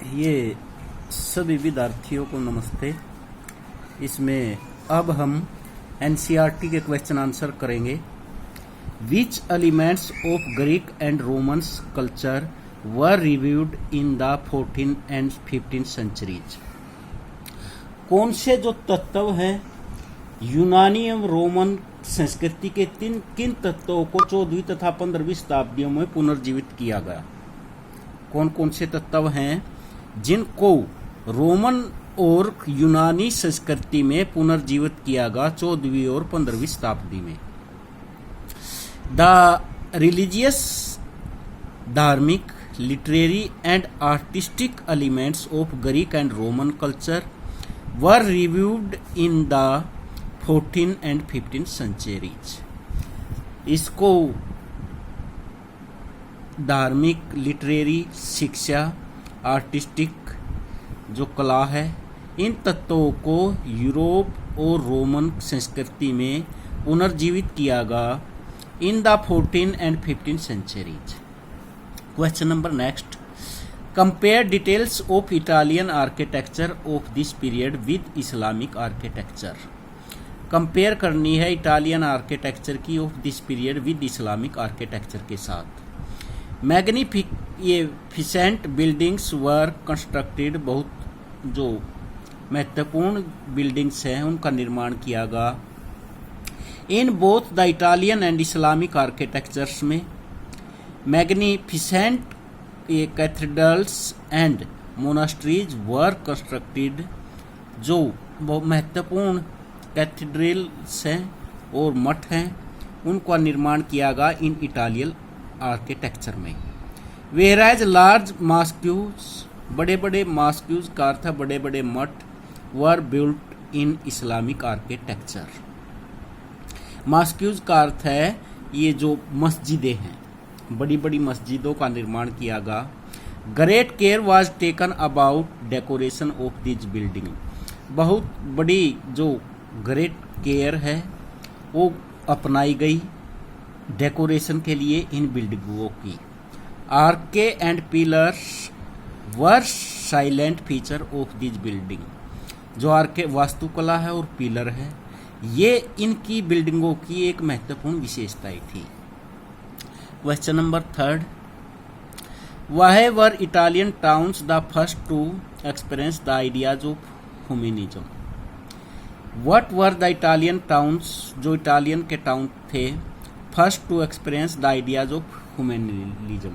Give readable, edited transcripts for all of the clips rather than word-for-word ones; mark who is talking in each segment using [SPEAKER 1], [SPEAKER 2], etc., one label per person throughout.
[SPEAKER 1] ये सभी विद्यार्थियों को नमस्ते। इसमें अब हम एनसीईआरटी के क्वेश्चन आंसर करेंगे। Which elements of Greek and Romans culture were reviewed in the 14th and 15th centuries. कौन से जो तत्व हैं यूनानी एवं रोमन संस्कृति के किन तत्वों को 14वीं तथा 15वीं शताब्दियों में पुनर्जीवित किया गया। कौन कौन से तत्व हैं जिनको रोमन और यूनानी संस्कृति में पुनर्जीवित किया गया 14वीं और 15वीं शताब्दी में। द रिलीजियस, धार्मिक, literary and artistic elements of Greek and Roman culture were reviewed in the 14th and 15th centuries. इसको धार्मिक, लिटरेरी, शिक्षा, आर्टिस्टिक जो कला है, इन तत्वों को यूरोप और रोमन संस्कृति में पुनर्जीवित किया गया in the 14th and 15th centuries. Question number next, compare details of Italian architecture of this period with Islamic architecture. Compare करनी है इटालियन आर्किटेक्चर की of this period with Islamic architecture के साथ। मैग्निफिसेंट बिल्डिंग्स वर constructed, बहुत जो महत्वपूर्ण buildings हैं उनका निर्माण किया गया in both the Italian and Islamic architectures में। Magnificent cathedrals and monasteries were constructed, जो बहुत महत्वपूर्ण कैथेड्रल्स हैं और मठ हैं उनका निर्माण किया गया इन इटालियन आर्किटेक्चर में। वेराज लार्ज मॉस्क्यूज, बड़े बड़े मॉस्क्यूज का अर्थ है बड़े बड़े मठ, were built in Islamic architecture. Mosques का अर्थ है ये जो मस्जिदें हैं, बड़ी बड़ी मस्जिदों का निर्माण किया गया। Great care was taken about decoration of this building, बहुत बड़ी जो ग्रेट केयर है वो अपनाई गई डेकोरेशन के लिए इन बिल्डिंगों की। Arch and pillars were silent feature of this building, जो आर्के वास्तुकला है और पिलर है ये इनकी बिल्डिंगों की एक महत्वपूर्ण विशेषताएं थी। Question number third, why were Italian towns the first to experience the ideas of humanism. What were the Italian towns, जो इटालियन के टाउन थे first to experience the ideas of humanism,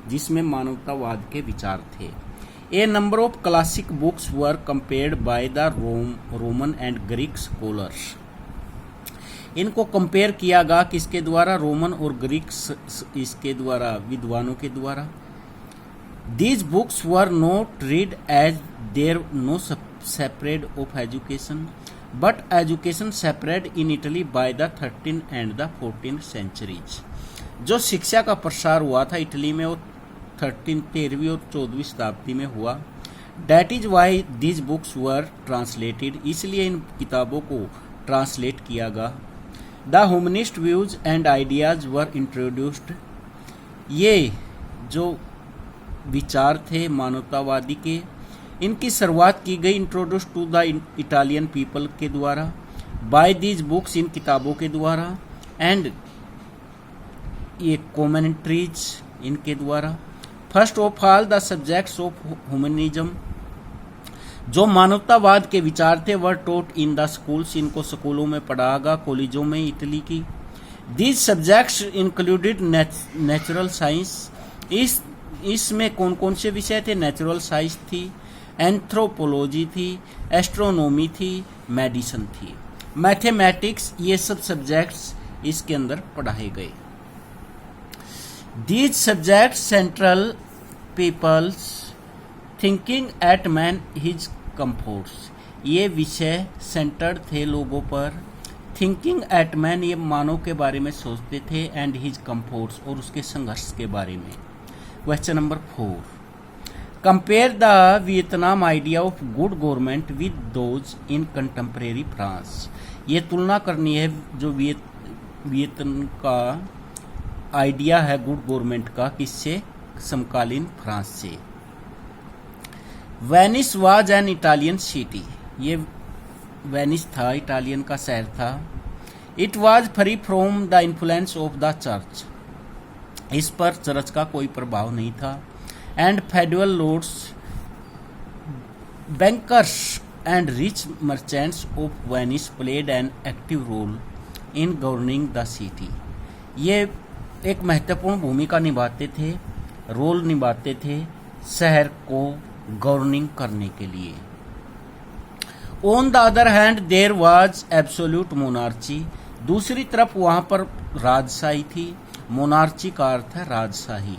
[SPEAKER 1] जिसमें मानवतावाद के विचार थे। A number of classic books were compared by the Roman and Greek scholars. इनको compare किया गया किसके द्वारा, रोमन और ग्रीक इसके द्वारा, विद्वानों के द्वारा। These books were not read as there no separate of education but education separate in Italy by the 13th and the 14th centuries. जो शिक्षा का प्रसार हुआ था इटली में वो 13वीं और 14वीं शताब्दी में हुआ। That is why these books were translated, इसलिए इन किताबों को ट्रांसलेट किया गया। The humanist views and ideas were introduced, ये जो विचार थे मानवतावादी के इनकी शुरुआत की गई introduce to the Italian people के द्वारा, बाय दीज बुक्स इन किताबों के द्वारा, एंड ये कॉमेंट्रीज इनके द्वारा। First of all the subjects of humanism, जो मानवतावाद के विचार थे वर टोट इन द स्कूल्स, इनको स्कूलों में पढ़ाया गया, कॉलेजों में इटली की। These subjects included natural science, इसमें कौन कौन से विषय थे, नेचुरल साइंस थी, एंथ्रोपोलॉजी थी, एस्ट्रोनॉमी थी, मेडिसिन थी, मैथमेटिक्स, ये सब सब्जेक्ट्स इसके अंदर पढ़ाए गए। These subjects central people's thinking at man his comforts, ये विषय सेंटर्ड थे लोगों पर। थिंकिंग एट मैन, ये मानव के बारे में सोचते थे, एंड हिज कंफर्ट्स, और उसके संघर्ष के बारे में। Question number 4, compare the Vietnam idea of good government with those in contemporary France. ये तुलना करनी है जो वियतनाम का आइडिया है गुड गवर्नमेंट का, किससे, समकालीन फ्रांस से। Venice was an Italian city, ये वेनिस था, इटालियन का शहर था। It was free from the influence of the church, इस पर चर्च का कोई प्रभाव नहीं था। And federal lords, bankers and rich merchants of Venice played an active role in governing the city, ये एक महत्वपूर्ण भूमिका निभाते थे, रोल निभाते थे शहर को गवर्निंग करने के लिए। On the other hand there was absolute monarchy, दूसरी तरफ वहां पर राजशाही थी। मोनार्ची का अर्थ है राजशाही।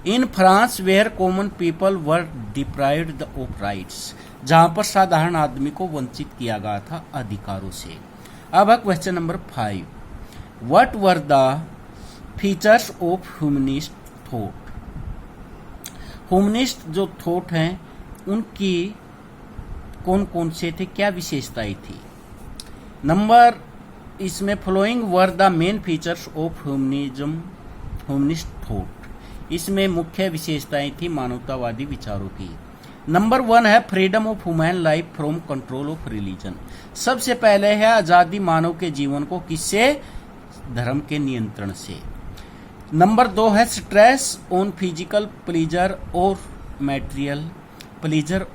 [SPEAKER 1] In France where common people were deprived of rights, जहां पर साधारण आदमी को वंचित किया गया था अधिकारों से। अब है question number 5, what were the features of humanist thought, humanist जो थॉट हैं उनकी कौन कौन से थे, क्या विशेषताएं थी। नंबर इसमें following were the main features of humanism, humanist thought, इसमें मुख्य विशेषताएं थी मानवतावादी विचारों की। नंबर 1 है freedom of human life from control of religion, सबसे पहले है आजादी मानव के जीवन को किससे, धर्म के नियंत्रण से। नंबर 2 है स्ट्रेस ऑन फिजिकल प्लीजर और मैटेरियल प्लीजर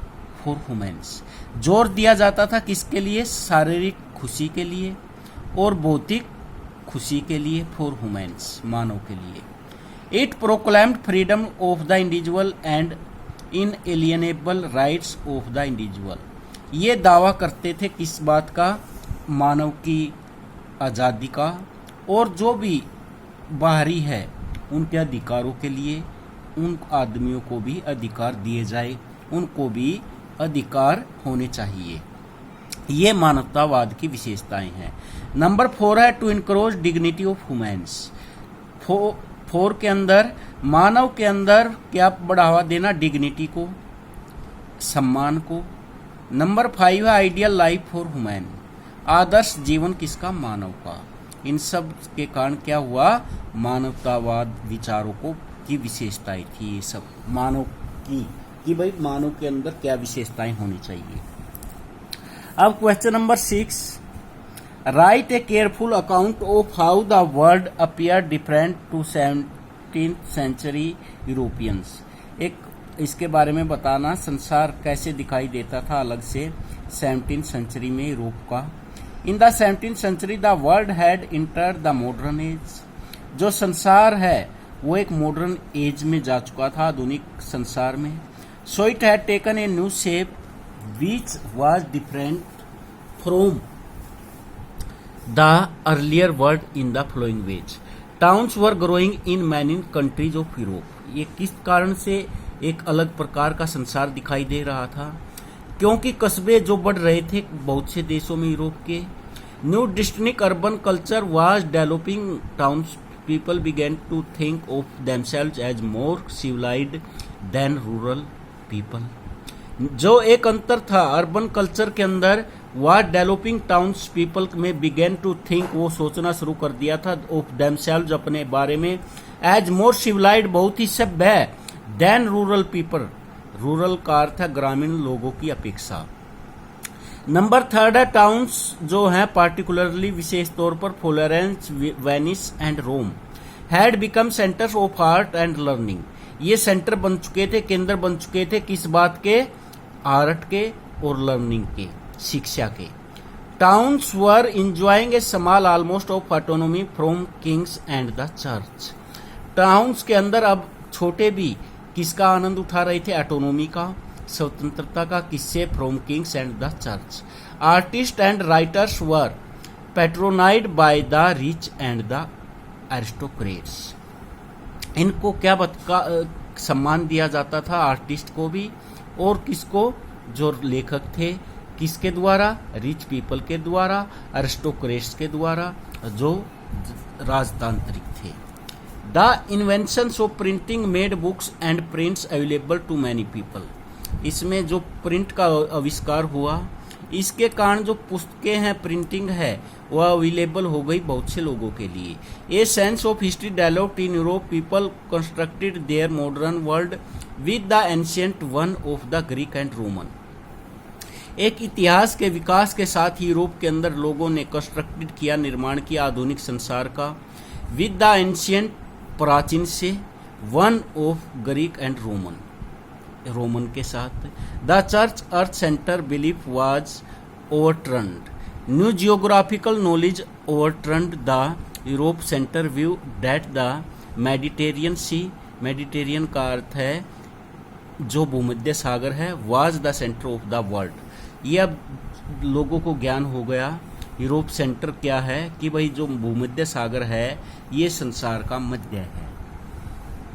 [SPEAKER 1] फॉर ह्यूमन्स, जोर दिया जाता था किसके लिए, शारीरिक खुशी के लिए और भौतिक खुशी के लिए, फॉर ह्यूमन्स मानव के लिए। It proclaimed freedom of the individual and inalienable rights of the individual, ये दावा करते थे किस बात का, मानव की आज़ादी का, और जो भी बाहरी है उनके अधिकारों के लिए, उन आदमियों को भी अधिकार दिए जाए, उनको भी अधिकार होने चाहिए। ये मानवतावाद की विशेषताएं हैं। नंबर 4 है टू इनक्रोज डिग्निटी ऑफ ह्यूमन्स, 4 के अंदर मानव के अंदर क्या बढ़ावा देना, डिग्निटी को, सम्मान को। नंबर 5 है आइडियल लाइफ फॉर ह्यूमन, आदर्श जीवन किसका, मानव का। इन सब के कारण क्या हुआ, मानवतावाद विचारों को की विशेषताएं थी, ये सब मानव की, कि भाई मानव के अंदर क्या विशेषताएं होनी चाहिए। अब question number 6, write a careful account of how the world appear different to 17th century Europeans, एक इसके बारे में बताना संसार कैसे दिखाई देता था अलग से 17th सेंचुरी में यूरोप का। In the 17th century the world had entered the modern age, जो संसार है वो एक मॉडर्न एज में जा चुका था, आधुनिक संसार में। So it had taken a new shape which was different from the earlier world in the following ways. Towns were growing in many countries of Europe. ये किस कारण से एक अलग प्रकार का संसार दिखाई दे रहा था, क्योंकि कस्बे जो बढ़ रहे थे बहुत से देशों में यूरोप के। New distinct urban culture was developing, towns people began to think of themselves as more civilised than rural people. जो एक अंतर था अर्बन कल्चर के अंदर, वह डेवलपिंग टाउन्स पीपल में बिगेन टू थिंक, वो सोचना शुरू कर दिया था ऑफ देमसेल्व्स, अपने बारे में, एज मोर सिविलाइज्ड, बहुत ही सभ्य है, देन रूरल पीपल, रूरल का अर्थ है ग्रामीण लोगों की अपेक्षा। नंबर 3 है टाउन्स जो हैं पार्टिकुलरली विशेष तौर पर Florence, Venice and Rome had become centres of art and learning, ये सेंटर बन चुके थे, केंद्र बन चुके थे किस बात के, आर्ट के और लर्निंग के, शिक्षा के। Towns were enjoying A small almost of autonomy from kings and the church, towns के अंदर अब छोटे भी किसका आनंद उठा रहे थे, ऑटोनॉमी का, स्वतंत्रता का, किससे, from kings and the church. Artist and writers were patronised by the rich and the aristocrats, इनको क्या सम्मान दिया जाता था, आर्टिस्ट को भी और किसको, जो लेखक थे, किसके द्वारा, रिच पीपल के द्वारा, एरिस्टोक्रेट्स के द्वारा, जो राजतांत्रिक थे। The inventions of printing made books and prints available to many people, इसमें जो प्रिंट का आविष्कार हुआ, इसके कारण जो पुस्तकें हैं, प्रिंटिंग है, वह अवेलेबल हो गई बहुत से लोगों के लिए। A sense of history developed in Europe, people constructed their modern world with the ancient one of the Greek and Roman. एक इतिहास के विकास के साथ ही यूरोप के अंदर लोगों ने कंस्ट्रक्टेड किया, निर्माण किया आधुनिक संसार का, विद द एंशियंट प्राचीन से, one of Greek and Roman, Roman के साथ। The church earth centre belief was overturned, new geographical knowledge overturned the Europe centre view that the Mediterranean sea, Mediterranean का अर्थ है जो भूमध्य सागर है, was the centre of the world. ये अब लोगों को ज्ञान हो गया यूरोप सेंटर क्या है, कि भाई जो भूमध्य सागर है ये संसार का मध्य है।